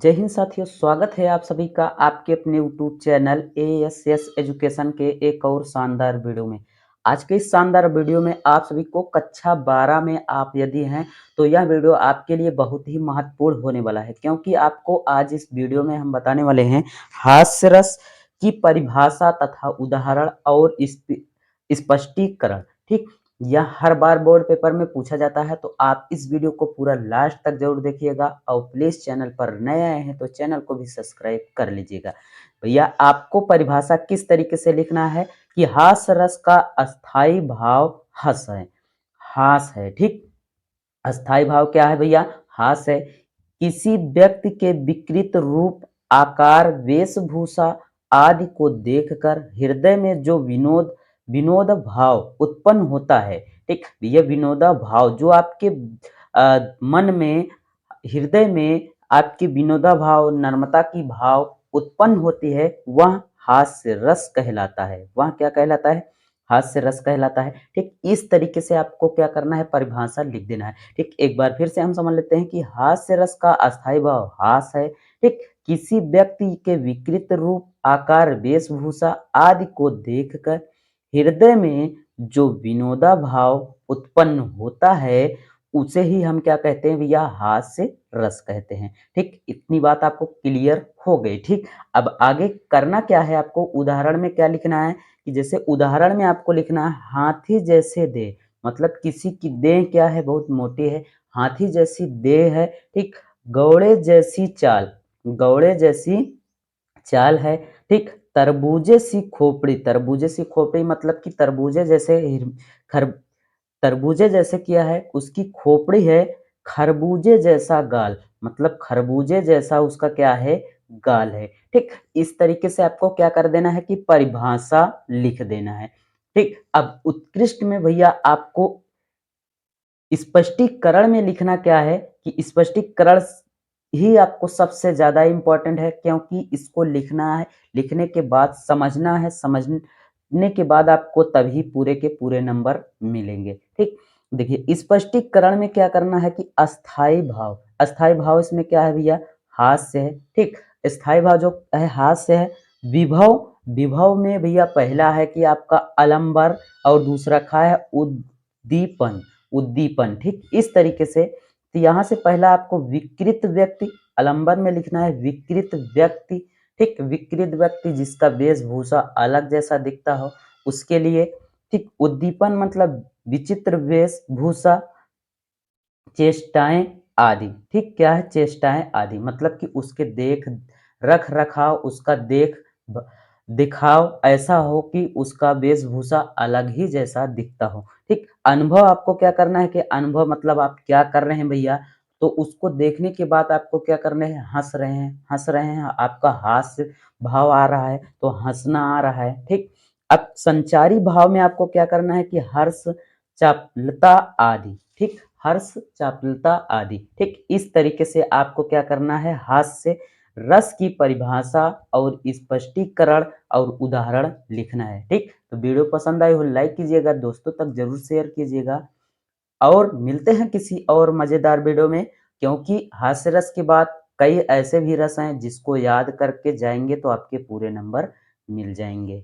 जय हिंद साथियों, स्वागत है आप सभी का आपके अपने यूट्यूब चैनल एएसएस एजुकेशन के एक और शानदार वीडियो में। आज के इस शानदार वीडियो में आप सभी को कक्षा 12 में आप यदि हैं तो यह वीडियो आपके लिए बहुत ही महत्वपूर्ण होने वाला है, क्योंकि आपको आज इस वीडियो में हम बताने वाले हैं हास्य रस की परिभाषा तथा उदाहरण और स्पष्टीकरण। ठीक, यह हर बार बोर्ड पेपर में पूछा जाता है, तो आप इस वीडियो को पूरा लास्ट तक जरूर देखिएगा और प्लीज चैनल पर नए आए हैं तो चैनल को भी सब्सक्राइब कर लीजिएगा। भैया, आपको परिभाषा किस तरीके से लिखना है कि हास्य रस का अस्थाई भाव हस है, हास है। ठीक, अस्थाई भाव क्या है भैया? हास है। किसी व्यक्ति के विकृत रूप, आकार, वेशभूषा आदि को देखकर हृदय में जो विनोद विनोद भाव उत्पन्न होता है। ठीक, यह विनोदा भाव जो आपके मन में, हृदय में आपकी विनोदा भाव, नर्मता की भाव उत्पन्न होती है, वह हास्य रस कहलाता है। वह क्या कहलाता है? हास्य रस कहलाता है। ठीक, इस तरीके से आपको क्या करना है? परिभाषा लिख देना है। ठीक, एक बार फिर से हम समझ लेते हैं कि हास्य रस का अस्थाई भाव हास है। ठीक, किसी व्यक्ति के विकृत रूप, आकार, वेशभूषा आदि को देखकर हृदय में जो विनोदा भाव उत्पन्न होता है, उसे ही हम क्या कहते हैं भैया? हास्य रस कहते हैं। ठीक, इतनी बात आपको क्लियर हो गई। ठीक, अब आगे करना क्या है आपको? उदाहरण में क्या लिखना है कि जैसे उदाहरण में आपको लिखना है हाथी जैसे देह, मतलब किसी की देह क्या है? बहुत मोटी है, हाथी जैसी देह है। ठीक, गौड़े जैसी चाल, गौड़े जैसी चाल है। ठीक, तरबूजे सी खोपड़ी, तरबूजे सी खोपड़ी मतलब कि तरबूजे जैसे खर तरबूजे जैसे क्या है? उसकी खोपड़ी है। खरबूजे जैसा गाल, मतलब खरबूजे जैसा उसका क्या है? गाल है। ठीक, इस तरीके से आपको क्या कर देना है कि परिभाषा लिख देना है। ठीक, अब उत्कृष्ट में भैया आपको स्पष्टीकरण में लिखना क्या है कि स्पष्टीकरण ही आपको सबसे ज़्यादा इम्पोर्टेंट है, क्योंकि इसको लिखना है, लिखने के बाद समझना है, समझने के बाद आपको तभी पूरे के पूरे नंबर मिलेंगे। ठीक, देखिए स्पष्टीकरण में क्या करना है कि अस्थाई भाव, अस्थाई भाव इसमें क्या है भैया? हास्य है। ठीक, स्थाई भाव जो है हास्य है। विभव, विभव में भैया पहला है कि आपका अलंबर और दूसरा का है उद्दीपन, उद्दीपन। ठीक, इस तरीके से तो यहाँ से पहला आपको विकृत व्यक्ति, अलंबर में लिखना है विकृत व्यक्ति। ठीक, विकृत व्यक्ति जिसका वेशभूषा अलग जैसा दिखता हो, उसके लिए। ठीक, उद्दीपन मतलब विचित्र वेशभूषा, चेष्टाएं आदि। ठीक, क्या है? चेष्टाएं आदि मतलब कि उसके देख रख रखाव, उसका दिखाव ऐसा हो कि उसका वेशभूषा अलग ही जैसा दिखता हो। ठीक, अनुभव आपको क्या करना है कि अनुभव मतलब आप क्या कर रहे हैं भैया? तो उसको देखने के बाद आपको क्या करना है? हंस रहे हैं, हंस रहे हैं, आपका हास्य भाव आ रहा है तो हंसना आ रहा है। ठीक, अब संचारी भाव में आपको क्या करना है कि हर्ष, चापलता आदि। ठीक, हर्ष, चापलता आदि। ठीक, इस तरीके से आपको क्या करना है? हास्य रस की परिभाषा और स्पष्टीकरण और उदाहरण लिखना है। ठीक, तो वीडियो पसंद आई हो लाइक कीजिएगा, दोस्तों तक जरूर शेयर कीजिएगा और मिलते हैं किसी और मजेदार वीडियो में, क्योंकि हास्य रस के बाद कई ऐसे भी रस हैं जिसको याद करके जाएंगे तो आपके पूरे नंबर मिल जाएंगे।